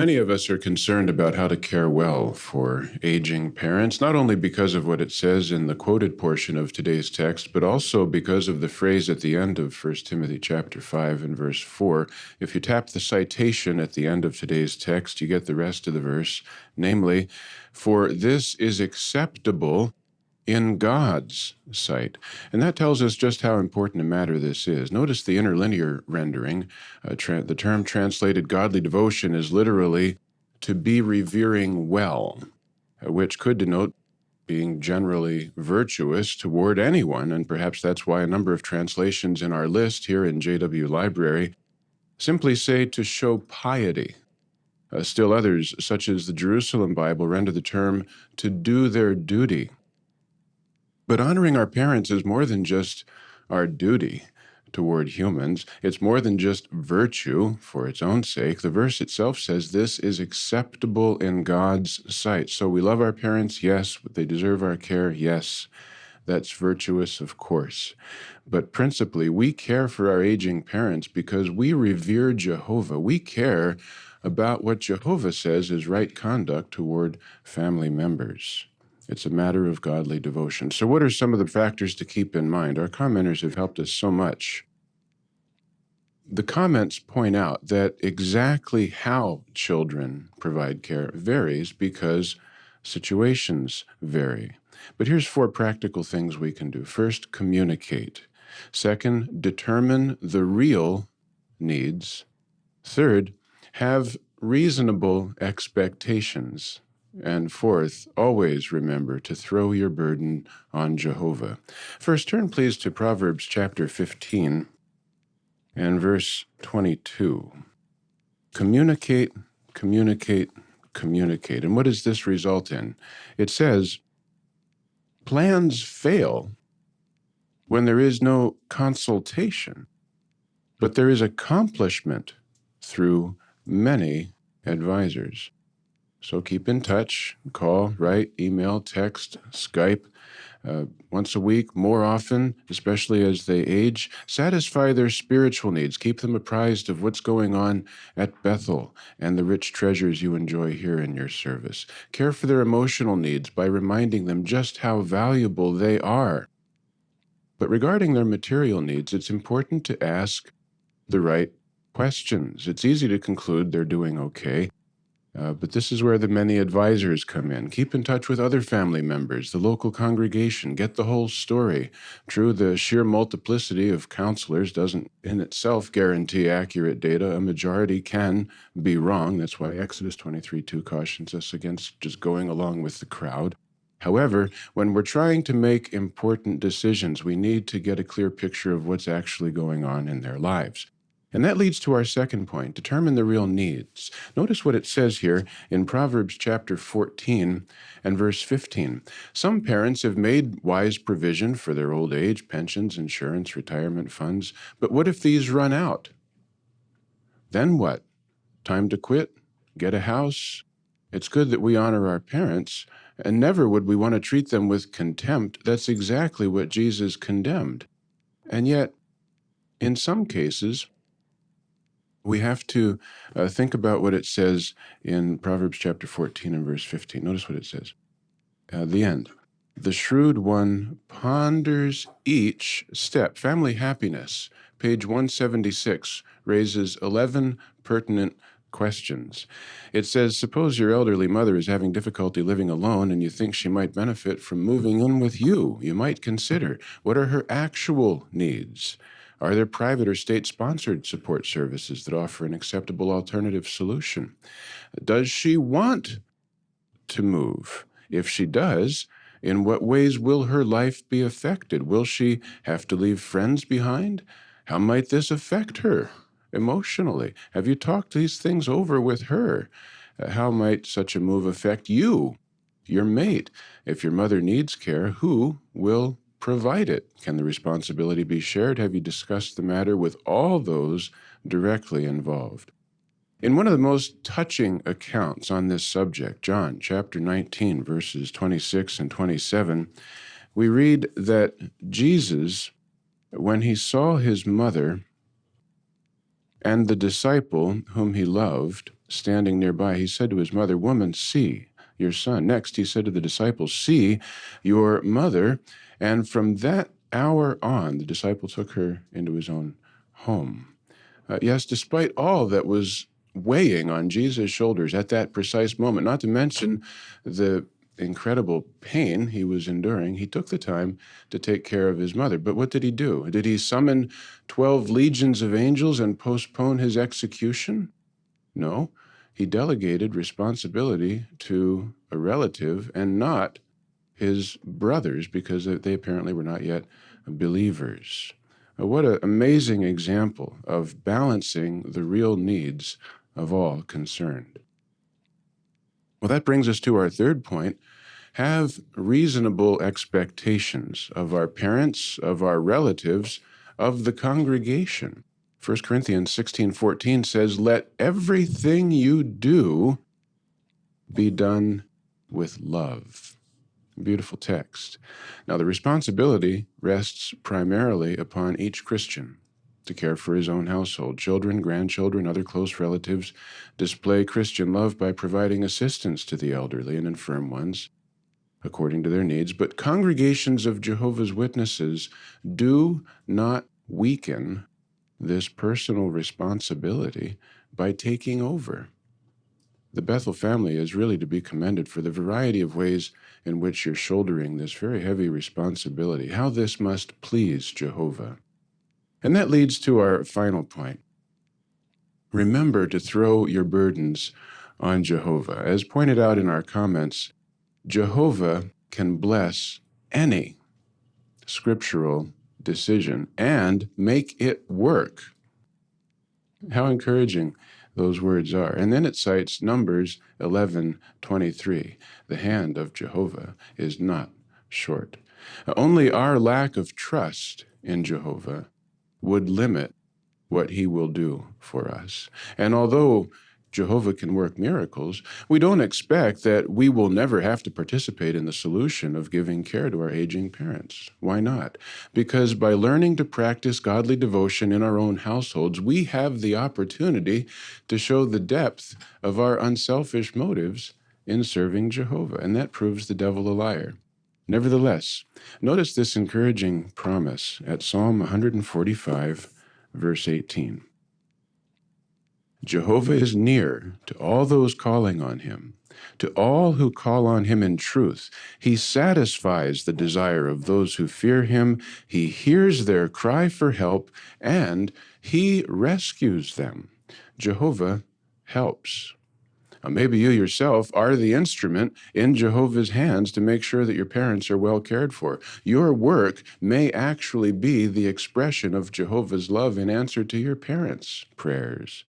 Many of us are concerned about how to care well for aging parents, not only because of what it says in the quoted portion of today's text, but also because of the phrase at the end of 1 Timothy chapter 5 and verse 4. If you tap the citation at the end of today's text, you get the rest of the verse, namely, "For this is acceptable in God's sight." And that tells us just how important a matter this is. Notice the interlinear rendering. The term translated godly devotion is literally to be revering well, which could denote being generally virtuous toward anyone, and perhaps that's why a number of translations in our list here in JW Library simply say to show piety. Still others, such as the Jerusalem Bible, render the term to do their duty. But honoring our parents is more than just our duty toward humans. It's more than just virtue for its own sake. The verse itself says this is acceptable in God's sight. So we love our parents, yes, but they deserve our care, yes. That's virtuous, of course. But principally, we care for our aging parents because we revere Jehovah. We care about what Jehovah says is right conduct toward family members. It's a matter of godly devotion. So what are some of the factors to keep in mind? Our commenters have helped us so much. The comments point out that exactly how children provide care varies because situations vary. But here's 4 practical things we can do. First, communicate. Second, determine the real needs. Third, have reasonable expectations. And fourth, always remember to throw your burden on Jehovah. First, turn please to Proverbs chapter 15 and verse 22. Communicate, communicate, communicate. And what does this result in? It says, plans fail when there is no consultation, but there is accomplishment through many advisors. So keep in touch, call, write, email, text, Skype, once a week, more often, especially as they age. Satisfy their spiritual needs. Keep them apprised of what's going on at Bethel and the rich treasures you enjoy here in your service. Care for their emotional needs by reminding them just how valuable they are. But regarding their material needs, it's important to ask the right questions. It's easy to conclude they're doing okay. But this is where the many advisors come in. Keep in touch with other family members, the local congregation, get the whole story. True, the sheer multiplicity of counselors doesn't in itself guarantee accurate data. A majority can be wrong. That's why Exodus 23:2 cautions us against just going along with the crowd. However, when we're trying to make important decisions, we need to get a clear picture of what's actually going on in their lives. And that leads to our second point, determine the real needs. Notice what it says here in Proverbs chapter 14 and verse 15. Some parents have made wise provision for their old age, pensions, insurance, retirement funds. But what if these run out? Then what? Time to quit? Get a house? It's good that we honor our parents, and never would we want to treat them with contempt. That's exactly what Jesus condemned. And yet, in some cases, we have to think about what it says in Proverbs chapter 14 and verse 15. Notice what it says. The end. The shrewd one ponders each step. Family Happiness, page 176, raises 11 pertinent questions. It says, suppose your elderly mother is having difficulty living alone and you think she might benefit from moving in with you. You might consider, what are her actual needs? Are there private or state-sponsored support services that offer an acceptable alternative solution? Does she want to move? If she does, in what ways will her life be affected? Will she have to leave friends behind? How might this affect her emotionally? Have you talked these things over with her? How might such a move affect you, your mate? If your mother needs care, who will provide it? Can the responsibility be shared? Have you discussed the matter with all those directly involved? In one of the most touching accounts on this subject, John chapter 19, verses 26 and 27, we read that Jesus, when he saw his mother And the disciple whom he loved, standing nearby, he said to his mother, "Woman, see your son." Next, he said to the disciples, "See your mother." And from that hour on, the disciple took her into his own home. Yes, despite all that was weighing on Jesus' shoulders at that precise moment, not to mention the incredible pain he was enduring, he took the time to take care of his mother. But what did he do? Did he summon 12 legions of angels and postpone his execution? No, he delegated responsibility to a relative and not his brothers, because they apparently were not yet believers. What an amazing example of balancing the real needs of all concerned. Well, that brings us to our third point. Have reasonable expectations of our parents, of our relatives, of the congregation. 1 Corinthians 16:14 says, "Let everything you do be done with love." Beautiful text. Now, the responsibility rests primarily upon each Christian to care for his own household. Children, grandchildren, other close relatives display Christian love by providing assistance to the elderly and infirm ones according to their needs. But congregations of Jehovah's Witnesses do not weaken this personal responsibility by taking over. The Bethel family is really to be commended for the variety of ways in which you're shouldering this very heavy responsibility, how this must please Jehovah. And that leads to our final point. Remember to throw your burdens on Jehovah. As pointed out in our comments, Jehovah can bless any scriptural decision and make it work. How encouraging those words are. And then it cites Numbers 11:23. The hand of Jehovah is not short. Only our lack of trust in Jehovah would limit what he will do for us. And although Jehovah can work miracles, we don't expect that we will never have to participate in the solution of giving care to our aging parents. Why not? Because by learning to practice godly devotion in our own households, we have the opportunity to show the depth of our unselfish motives in serving Jehovah, and that proves the devil a liar. Nevertheless, notice this encouraging promise at Psalm 145, verse 18. Jehovah is near to all those calling on him, to all who call on him in truth. He satisfies the desire of those who fear him. He hears their cry for help, and he rescues them. Jehovah helps. Now, maybe you yourself are the instrument in Jehovah's hands to make sure that your parents are well cared for. Your work may actually be the expression of Jehovah's love in answer to your parents' prayers.